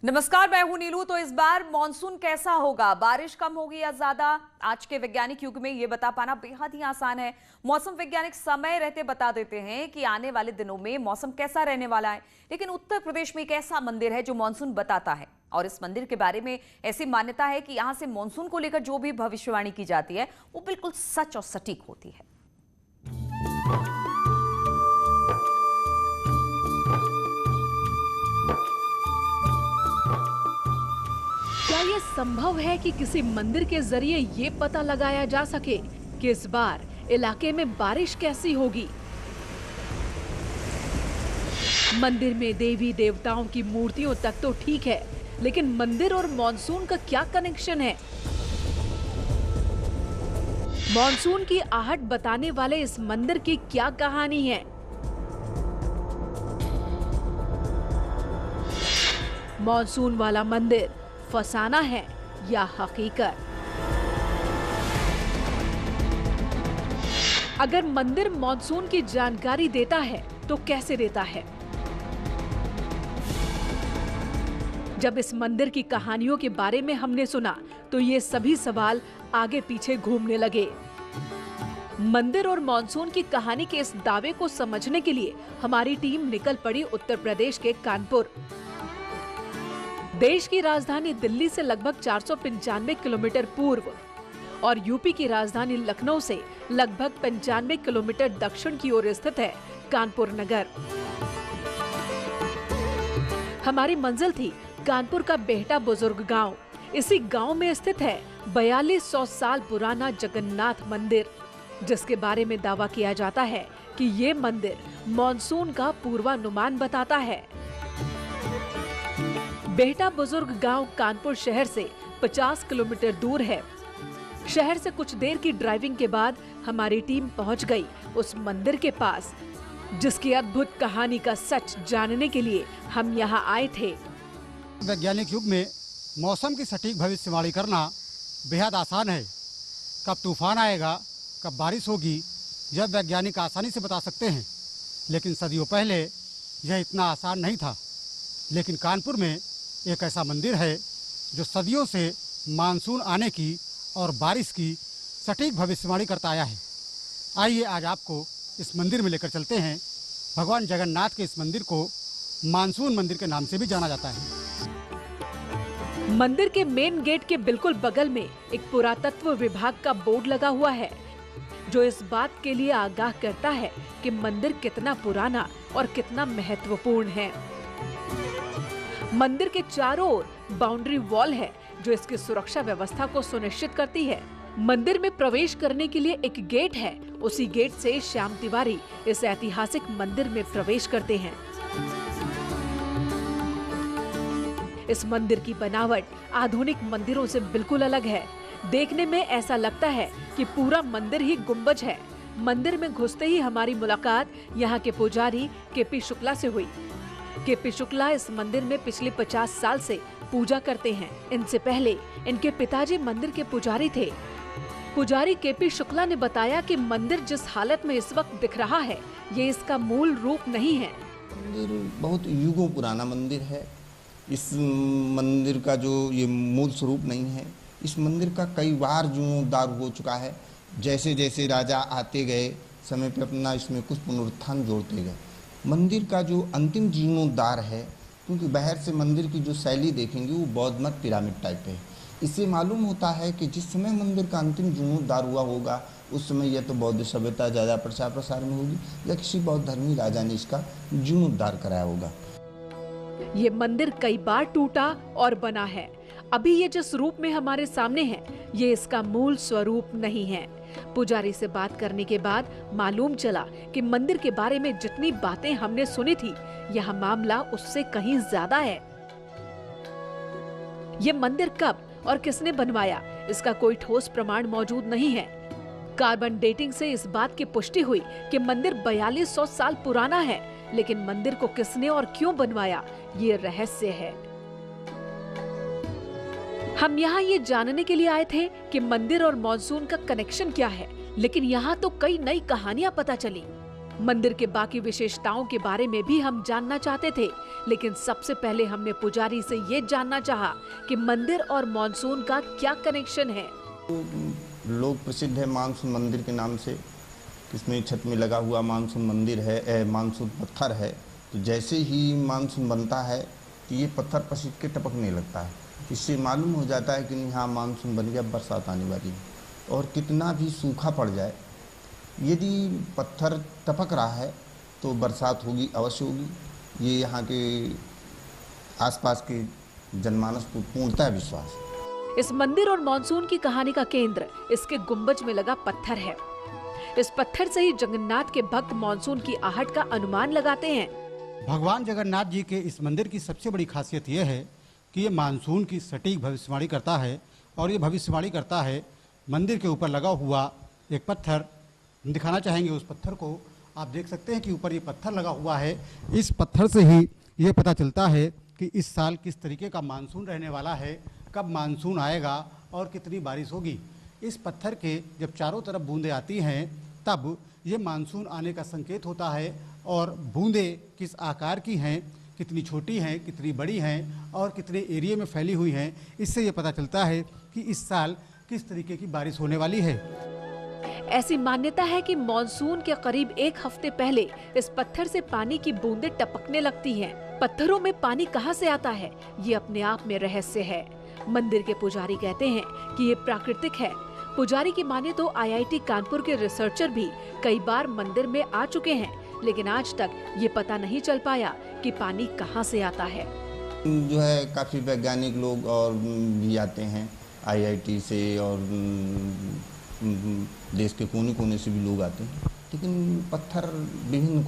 नमस्कार, मैं हूं नीलू। तो इस बार मॉनसून कैसा होगा, बारिश कम होगी या ज्यादा? आज के वैज्ञानिक युग में यह बता पाना बेहद ही आसान है। मौसम वैज्ञानिक समय रहते बता देते हैं कि आने वाले दिनों में मौसम कैसा रहने वाला है। लेकिन उत्तर प्रदेश में एक ऐसा मंदिर है जो मॉनसून बताता है, और इस मंदिर के बारे में ऐसी मान्यता है कि यहां से मॉनसून को लेकर जो भी भविष्यवाणी की जाती है वो बिल्कुल सच और सटीक होती है। क्या ये संभव है कि किसी मंदिर के जरिए ये पता लगाया जा सके कि इस बार इलाके में बारिश कैसी होगी? मंदिर में देवी देवताओं की मूर्तियों तक तो ठीक है, लेकिन मंदिर और मॉनसून का क्या कनेक्शन है? मॉनसून की आहट बताने वाले इस मंदिर की क्या कहानी है? मॉनसून वाला मंदिर फसाना है या हकीकत? अगर मंदिर मॉनसून की जानकारी देता है तो कैसे देता है? जब इस मंदिर की कहानियों के बारे में हमने सुना तो ये सभी सवाल आगे पीछे घूमने लगे। मंदिर और मॉनसून की कहानी के इस दावे को समझने के लिए हमारी टीम निकल पड़ी उत्तर प्रदेश के कानपुर। देश की राजधानी दिल्ली से लगभग 495 किलोमीटर पूर्व और यूपी की राजधानी लखनऊ से लगभग 95 किलोमीटर दक्षिण की ओर स्थित है कानपुर नगर। हमारी मंजिल थी कानपुर का बेहटा बुजुर्ग गांव। इसी गांव में स्थित है 4200 साल पुराना जगन्नाथ मंदिर, जिसके बारे में दावा किया जाता है कि ये मंदिर मॉनसून का पूर्वानुमान बताता है। बेहटा बुजुर्ग गांव कानपुर शहर से 50 किलोमीटर दूर है। शहर से कुछ देर की ड्राइविंग के बाद हमारी टीम पहुंच गई उस मंदिर के पास, जिसकी अद्भुत कहानी का सच जानने के लिए हम यहां आए थे। वैज्ञानिक युग में मौसम की सटीक भविष्यवाणी करना बेहद आसान है। कब तूफान आएगा, कब बारिश होगी, यह वैज्ञानिक आसानी से बता सकते हैं। लेकिन सदियों पहले यह इतना आसान नहीं था। लेकिन कानपुर में एक ऐसा मंदिर है जो सदियों से मानसून आने की और बारिश की सटीक भविष्यवाणी करता आया है। आइए आज आपको इस मंदिर में लेकर चलते हैं। भगवान जगन्नाथ के इस मंदिर को मानसून मंदिर के नाम से भी जाना जाता है। मंदिर के मेन गेट के बिल्कुल बगल में एक पुरातत्व विभाग का बोर्ड लगा हुआ है, जो इस बात के लिए आगाह करता है कि मंदिर कितना पुराना और कितना महत्वपूर्ण है। मंदिर के चारों ओर बाउंड्री वॉल है, जो इसकी सुरक्षा व्यवस्था को सुनिश्चित करती है। मंदिर में प्रवेश करने के लिए एक गेट है। उसी गेट से श्याम तिवारी इस ऐतिहासिक मंदिर में प्रवेश करते हैं। इस मंदिर की बनावट आधुनिक मंदिरों से बिल्कुल अलग है। देखने में ऐसा लगता है कि पूरा मंदिर ही गुंबज है। मंदिर में घुसते ही हमारी मुलाकात यहाँ के पुजारी केपी शुक्ला से हुई। केपी शुक्ला इस मंदिर में पिछले 50 साल से पूजा करते हैं। इनसे पहले इनके पिताजी मंदिर के पुजारी थे। पुजारी केपी शुक्ला ने बताया कि मंदिर जिस हालत में इस वक्त दिख रहा है, ये इसका मूल रूप नहीं है। मंदिर बहुत युगों पुराना मंदिर है। इस मंदिर का जो ये मूल स्वरूप नहीं है। इस मंदिर का कई बार जीर्णोद्धार हो चुका है। जैसे जैसे राजा आते गए, समय पे अपना इसमें कुछ पुनरुत्थान जोड़ते गए। मंदिर का जो अंतिम जीर्णोद्धार है, क्योंकि बाहर से मंदिर की जो शैली देखेंगे वो बौद्ध मत पिरामिड टाइप है। इससे मालूम होता है कि जिस समय मंदिर का अंतिम जीर्णोद्धार हुआ होगा, उस समय यह तो बौद्ध सभ्यता ज़्यादा प्रचार प्रसार में होगी या किसी बौद्ध धर्मी राजा ने इसका जीर्णोद्धार कराया होगा। ये मंदिर कई बार टूटा और बना है। अभी ये जिस रूप में हमारे सामने है, ये इसका मूल स्वरूप नहीं है। पुजारी से बात करने के बाद मालूम चला कि मंदिर के बारे में जितनी बातें हमने सुनी थी, यह मामला उससे कहीं ज्यादा है। ये मंदिर कब और किसने बनवाया, इसका कोई ठोस प्रमाण मौजूद नहीं है। कार्बन डेटिंग से इस बात की पुष्टि हुई कि मंदिर 4200 साल पुराना है, लेकिन मंदिर को किसने और क्यों बनवाया, ये रहस्य है। हम यहाँ ये जानने के लिए आए थे कि मंदिर और मॉनसून का कनेक्शन क्या है, लेकिन यहाँ तो कई नई कहानियां पता चली। मंदिर के बाकी विशेषताओं के बारे में भी हम जानना चाहते थे, लेकिन सबसे पहले हमने पुजारी से ये जानना चाहा कि मंदिर और मानसून का क्या कनेक्शन है। लोग प्रसिद्ध है मानसून मंदिर के नाम से। इसमें छत में लगा हुआ मानसून मंदिर है, मानसून पत्थर है। तो जैसे ही मानसून बनता है तो ये पत्थर पसीज के टपकने लगता है। इससे मालूम हो जाता है कि नहीं, हाँ मानसून बन गया, बरसात आने वाली है। और कितना भी सूखा पड़ जाए, यदि पत्थर टपक रहा है तो बरसात होगी, अवश्य होगी। ये यहाँ के आसपास के जनमानस को पूर्णतः विश्वास है। इस मंदिर और मानसून की कहानी का केंद्र इसके गुंबज में लगा पत्थर है। इस पत्थर से ही जगन्नाथ के भक्त मानसून की आहट का अनुमान लगाते हैं। भगवान जगन्नाथ जी के इस मंदिर की सबसे बड़ी खासियत यह है कि ये मानसून की सटीक भविष्यवाणी करता है। और ये भविष्यवाणी करता है मंदिर के ऊपर लगा हुआ एक पत्थर। हम दिखाना चाहेंगे उस पत्थर को। आप देख सकते हैं कि ऊपर ये पत्थर लगा हुआ है। इस पत्थर से ही ये पता चलता है कि इस साल किस तरीके का मानसून रहने वाला है, कब मानसून आएगा और कितनी बारिश होगी। इस पत्थर के जब चारों तरफ बूंदें आती हैं तब ये मानसून आने का संकेत होता है। और बूंदें किस आकार की हैं, कितनी छोटी हैं, कितनी बड़ी हैं और कितने एरिया में फैली हुई हैं, इससे ये पता चलता है कि इस साल किस तरीके की बारिश होने वाली है। ऐसी मान्यता है कि मॉनसून के करीब एक हफ्ते पहले इस पत्थर से पानी की बूंदें टपकने लगती हैं। पत्थरों में पानी कहां से आता है, ये अपने आप में रहस्य है। मंदिर के पुजारी कहते हैं कि ये प्राकृतिक है। पुजारी की माने तो IIT कानपुर के रिसर्चर भी कई बार मंदिर में आ चुके हैं, लेकिन आज तक ये पता नहीं चल पाया कि पानी कहां से आता है। जो है काफ़ी वैज्ञानिक लोग और भी आते हैं IIT से, और देश के कोने कोने से भी लोग आते हैं। लेकिन पत्थर विभिन्न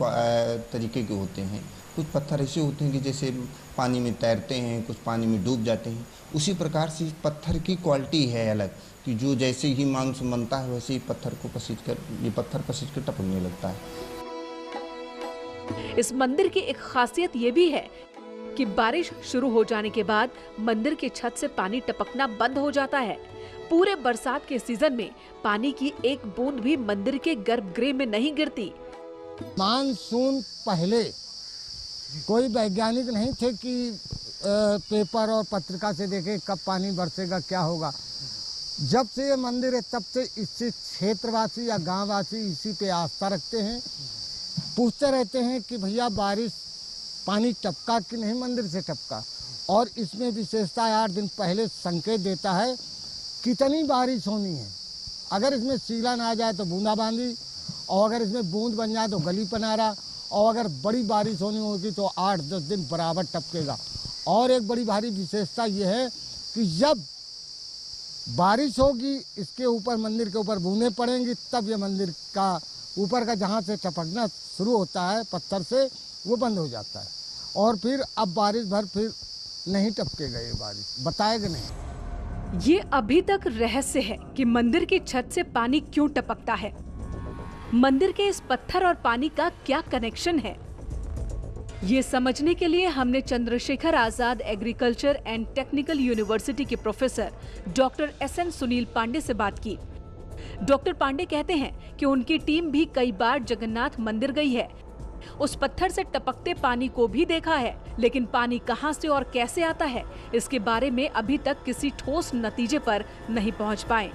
तरीके के होते हैं। कुछ पत्थर ऐसे होते हैं कि जैसे पानी में तैरते हैं, कुछ पानी में डूब जाते हैं। उसी प्रकार से पत्थर की क्वालिटी है अलग, कि जो जैसे ही मानसून बनता है वैसे ही पत्थर पसीज कर टपकने लगता है। इस मंदिर की एक खासियत ये भी है कि बारिश शुरू हो जाने के बाद मंदिर की छत से पानी टपकना बंद हो जाता है। पूरे बरसात के सीजन में पानी की एक बूंद भी मंदिर के गर्भगृह में नहीं गिरती। मानसून पहले कोई वैज्ञानिक नहीं थे कि पेपर और पत्रिका से देखे कब पानी बरसेगा, क्या होगा। जब से ये मंदिर है तब से इससे क्षेत्रवासी या गांववासी इसी पे आस्था रखते हैं। पूछते रहते हैं कि भैया बारिश पानी टपका कि नहीं, मंदिर से टपका। और इसमें विशेषता 8 दिन पहले संकेत देता है कितनी बारिश होनी है। अगर इसमें सीला ना आ जाए तो बूंदाबांदी, और अगर इसमें बूंद बन जाए तो गली पनारा, और अगर बड़ी बारिश होनी होगी तो 8-10 दिन बराबर टपकेगा। और एक बड़ी भारी विशेषता यह है कि जब बारिश होगी इसके ऊपर, मंदिर के ऊपर बूंदें पड़ेंगी, तब ये मंदिर का ऊपर का जहाँ से टपकना शुरू होता है पत्थर से, वो बंद हो जाता है। और फिर अब बारिश भर फिर नहीं टपकेगा ये बारिश, बताएगा नहीं। ये अभी तक रहस्य है कि मंदिर की छत से पानी क्यों टपकता है। मंदिर के इस पत्थर और पानी का क्या कनेक्शन है, ये समझने के लिए हमने Chandrashekhar Azad agriculture and technical university के professor doctor SN Sunil Pandey से बात की। डॉक्टर पांडे कहते हैं कि उनकी टीम भी कई बार जगन्नाथ मंदिर गई है, उस पत्थर से टपकते पानी को भी देखा है, लेकिन पानी कहां से और कैसे आता है इसके बारे में अभी तक किसी ठोस नतीजे पर नहीं पहुंच पाए।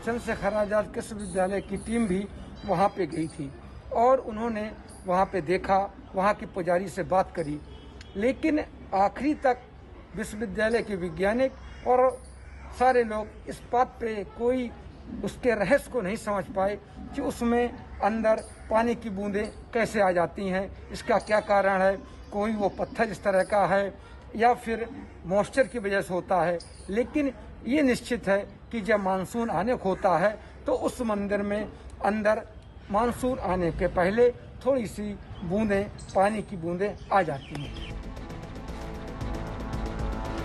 चंद्रशेखर आजाद कृषि विश्वविद्यालय की टीम भी वहां पे गई थी और उन्होंने वहां पे देखा, वहां के पुजारी से बात करी, लेकिन आखिरी तक विश्वविद्यालय के वैज्ञानिक और सारे लोग इस बात पे कोई उसके रहस्य को नहीं समझ पाए कि उसमें अंदर पानी की बूंदें कैसे आ जाती हैं, इसका क्या कारण है। कोई वो पत्थर इस तरह का है या फिर मॉइस्चर की वजह से होता है। लेकिन ये निश्चित है कि जब मानसून आने को होता है तो उस मंदिर में अंदर मानसून आने के पहले थोड़ी सी बूंदें, पानी की बूंदें आ जाती हैं।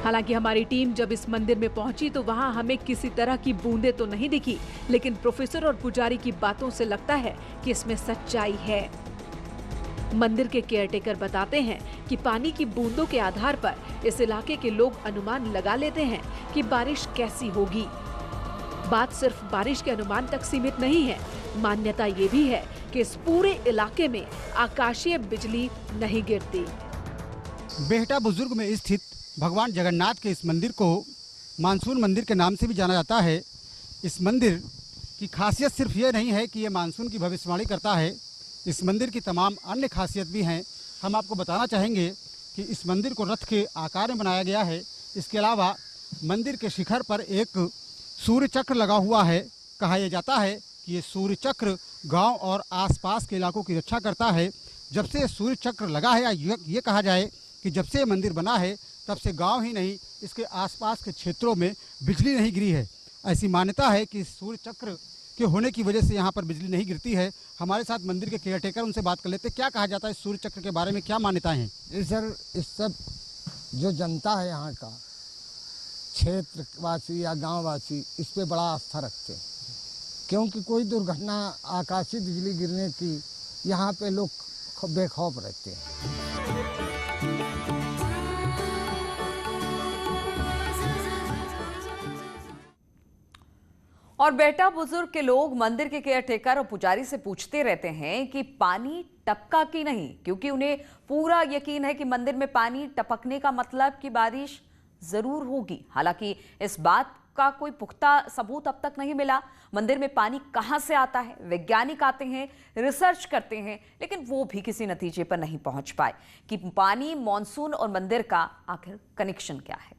हालांकि हमारी टीम जब इस मंदिर में पहुंची तो वहां हमें किसी तरह की बूंदें तो नहीं दिखी, लेकिन प्रोफेसर और पुजारी की बातों से लगता है कि इसमें सच्चाई है। मंदिर के केयरटेकर बताते हैं कि पानी की बूंदों के आधार पर इस इलाके के लोग अनुमान लगा लेते हैं कि बारिश कैसी होगी। बात सिर्फ बारिश के अनुमान तक सीमित नहीं है। मान्यता ये भी है कि इस पूरे इलाके में आकाशीय बिजली नहीं गिरती। बेहटा बुजुर्ग में स्थित भगवान जगन्नाथ के इस मंदिर को मानसून मंदिर के नाम से भी जाना जाता है। इस मंदिर की खासियत सिर्फ ये नहीं है कि ये मानसून की भविष्यवाणी करता है, इस मंदिर की तमाम अन्य खासियत भी हैं। हम आपको बताना चाहेंगे कि इस मंदिर को रथ के आकार में बनाया गया है। इसके अलावा मंदिर के शिखर पर एक सूर्य चक्र लगा हुआ है। कहा यह जाता है कि ये सूर्य चक्र गांव और आसपास के इलाकों की रक्षा करता है। जब से सूर्य चक्र लगा है, या ये कहा जाए कि जब से ये मंदिर बना है, तब से गांव ही नहीं इसके आसपास के क्षेत्रों में बिजली नहीं गिरी है। ऐसी मान्यता है कि सूर्य चक्र के होने की वजह से यहाँ पर बिजली नहीं गिरती है। हमारे साथ मंदिर के केयरटेकर, उनसे बात कर लेते हैं। क्या कहा जाता है सूर्य चक्र के बारे में, क्या मान्यताएं हैं? सर, इस सब जो जनता है यहाँ का, क्षेत्रवासी या गांववासी, इस पे बड़ा आस्था रखते हैं, क्योंकि कोई दुर्घटना आकाशीय बिजली गिरने की यहाँ पे लोग बेखौफ रहते हैं। और बेटा बुजुर्ग के लोग मंदिर के केयरटेकर और पुजारी से पूछते रहते हैं कि पानी टपका कि नहीं, क्योंकि उन्हें पूरा यकीन है कि मंदिर में पानी टपकने का मतलब कि बारिश जरूर होगी। हालांकि इस बात का कोई पुख्ता सबूत अब तक नहीं मिला। मंदिर में पानी कहां से आता है, वैज्ञानिक आते हैं, रिसर्च करते हैं, लेकिन वो भी किसी नतीजे पर नहीं पहुंच पाए कि पानी, मॉनसून और मंदिर का आखिर कनेक्शन क्या है।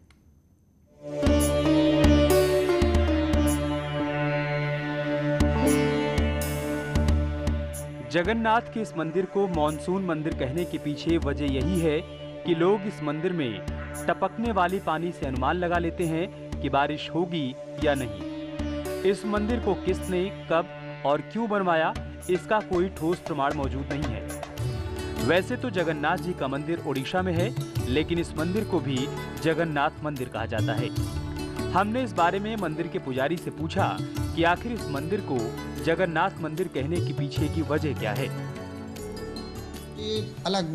जगन्नाथ के इस मंदिर को मॉनसून मंदिर कहने के पीछे वजह यही है कि लोग इस मंदिर में टपकने वाली पानी से अनुमान लगा लेते हैं कि बारिश होगी या नहीं। इस मंदिर को किसने, कब और क्यों बनवाया, इसका कोई ठोस प्रमाण मौजूद नहीं है। वैसे तो जगन्नाथ जी का मंदिर ओडिशा में है, लेकिन इस मंदिर को भी जगन्नाथ मंदिर कहा जाता है। हमने इस बारे में मंदिर के पुजारी से पूछा कि आखिर इस मंदिर को जगन्नाथ मंदिर कहने के पीछे की वजह क्या है। ये अलग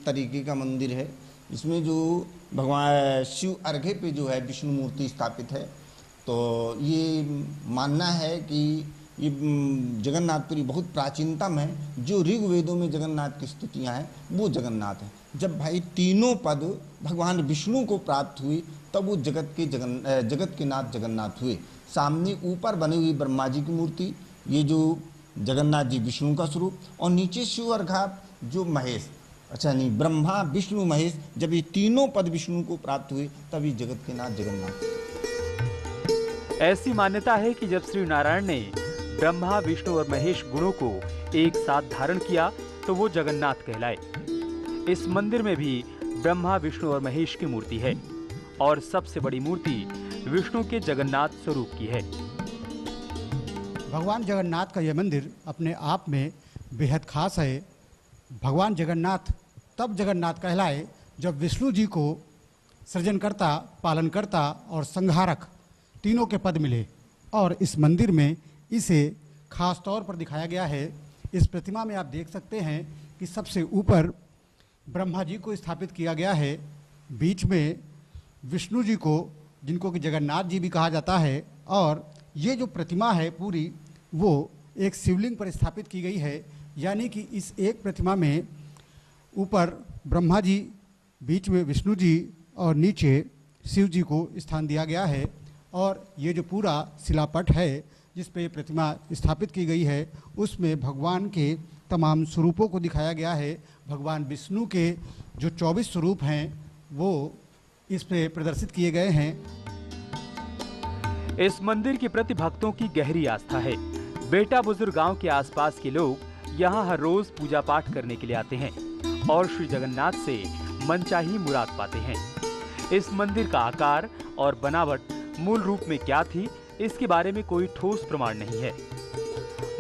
तरीके का मंदिर है। इसमें जो भगवान शिव अर्घ्य पे जो है विष्णु मूर्ति स्थापित है, तो ये मानना है कि ये जगन्नाथपुरी बहुत प्राचीनतम है। जो ऋग्वेदों में जगन्नाथ की स्तुतियाँ हैं वो जगन्नाथ है। जब भाई तीनों पद भगवान विष्णु को प्राप्त हुई, तब वो जगत के नाथ जगन्नाथ हुए। सामने ऊपर बनी हुई ब्रह्मा जी की मूर्ति, ये जो जगन्नाथ जी विष्णु का स्वरूप, और नीचे शिव अर्घा जो महेश, अच्छा नहीं, ब्रह्मा विष्णु महेश, जब ये तीनों पद विष्णु को प्राप्त हुए तब ये जगत के नाथ जगन्नाथ। ऐसी मान्यता है कि जब श्री नारायण ने ब्रह्मा विष्णु और महेश गुणों को एक साथ धारण किया तो वो जगन्नाथ कहलाए। इस मंदिर में भी ब्रह्मा विष्णु और महेश की मूर्ति है और सबसे बड़ी मूर्ति विष्णु के जगन्नाथ स्वरूप की है। भगवान जगन्नाथ का यह मंदिर अपने आप में बेहद खास है। भगवान जगन्नाथ तब जगन्नाथ कहलाए जब विष्णु जी को सृजनकर्ता, पालनकर्ता और संहारक तीनों के पद मिले, और इस मंदिर में इसे खास तौर पर दिखाया गया है। इस प्रतिमा में आप देख सकते हैं कि सबसे ऊपर ब्रह्मा जी को स्थापित किया गया है, बीच में विष्णु जी को, जिनको कि जगन्नाथ जी भी कहा जाता है, और ये जो प्रतिमा है पूरी वो एक शिवलिंग पर स्थापित की गई है। यानी कि इस एक प्रतिमा में ऊपर ब्रह्मा जी, बीच में विष्णु जी और नीचे शिव जी को स्थान दिया गया है। और ये जो पूरा शिलापट है जिस पे प्रतिमा स्थापित की गई है, उसमें भगवान के तमाम स्वरूपों को दिखाया गया है। भगवान विष्णु के जो 24 स्वरूप हैं वो इस पे प्रदर्शित किए गए हैं। इस मंदिर के प्रति भक्तों की गहरी आस्था है। बेटा बुजुर्ग गांव के आसपास के लोग यहाँ हर रोज पूजा पाठ करने के लिए आते हैं और श्री जगन्नाथ से मनचाही मुराद पाते हैं। इस मंदिर का आकार और बनावट मूल रूप में क्या थी, इसके बारे में कोई ठोस प्रमाण नहीं है।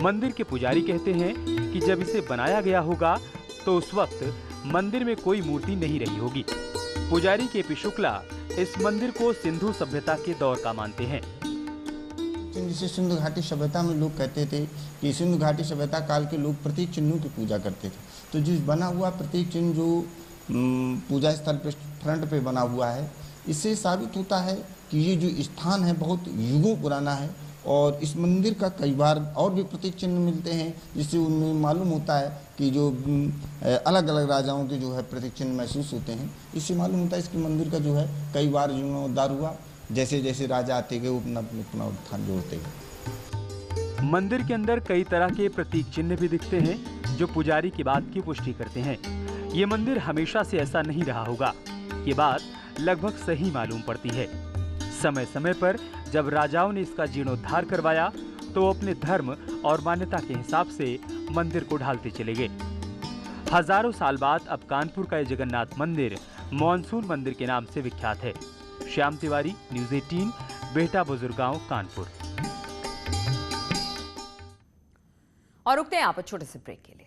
मंदिर के पुजारी कहते हैं कि जब इसे बनाया गया होगा तो उस वक्त मंदिर में कोई मूर्ति नहीं रही होगी। पुजारी के पी शुक्ला इस मंदिर को सिंधु सभ्यता के दौर का मानते हैं। जिसे सिंधु घाटी सभ्यता में लोग कहते थे कि सिंधु घाटी सभ्यता काल के लोग प्रतीक चिन्हों की पूजा करते थे। तो जिस बना हुआ प्रतीक चिन्ह जो पूजा स्थल पे फ्रंट पे बना हुआ है, इससे साबित होता है कि ये जो स्थान है बहुत युगों पुराना है और इस मंदिर का कई बार और भी प्रतीक चिन्ह मिलते हैं, जिससे उनमें मालूम होता है कि जो अलग अलग राजाओं के जो है प्रतीक चिन्ह महसूस होते हैं। इससे मालूम होता है इसके मंदिर का जो है कई बार जीर्णोद्धार हुआ, जैसे जैसे राजा आते गए अपना पुनरुत्थान जोड़ते गए। मंदिर के अंदर कई तरह के प्रतीक चिन्ह भी दिखते हैं जो पुजारी की बात की पुष्टि करते हैं। ये मंदिर हमेशा से ऐसा नहीं रहा होगा, ये बात लगभग सही मालूम पड़ती है। समय समय पर जब राजाओं ने इसका जीर्णोद्धार करवाया तो वो अपने धर्म और मान्यता के हिसाब से मंदिर को ढालते चले गए। हजारों साल बाद अब कानपुर का ये जगन्नाथ मंदिर मॉनसून मंदिर के नाम से विख्यात है। श्याम तिवारी, न्यूज़ 18, बेहटा बुजुर्गांव, कानपुर। और रुकते हैं आप छोटे से ब्रेक के लिए।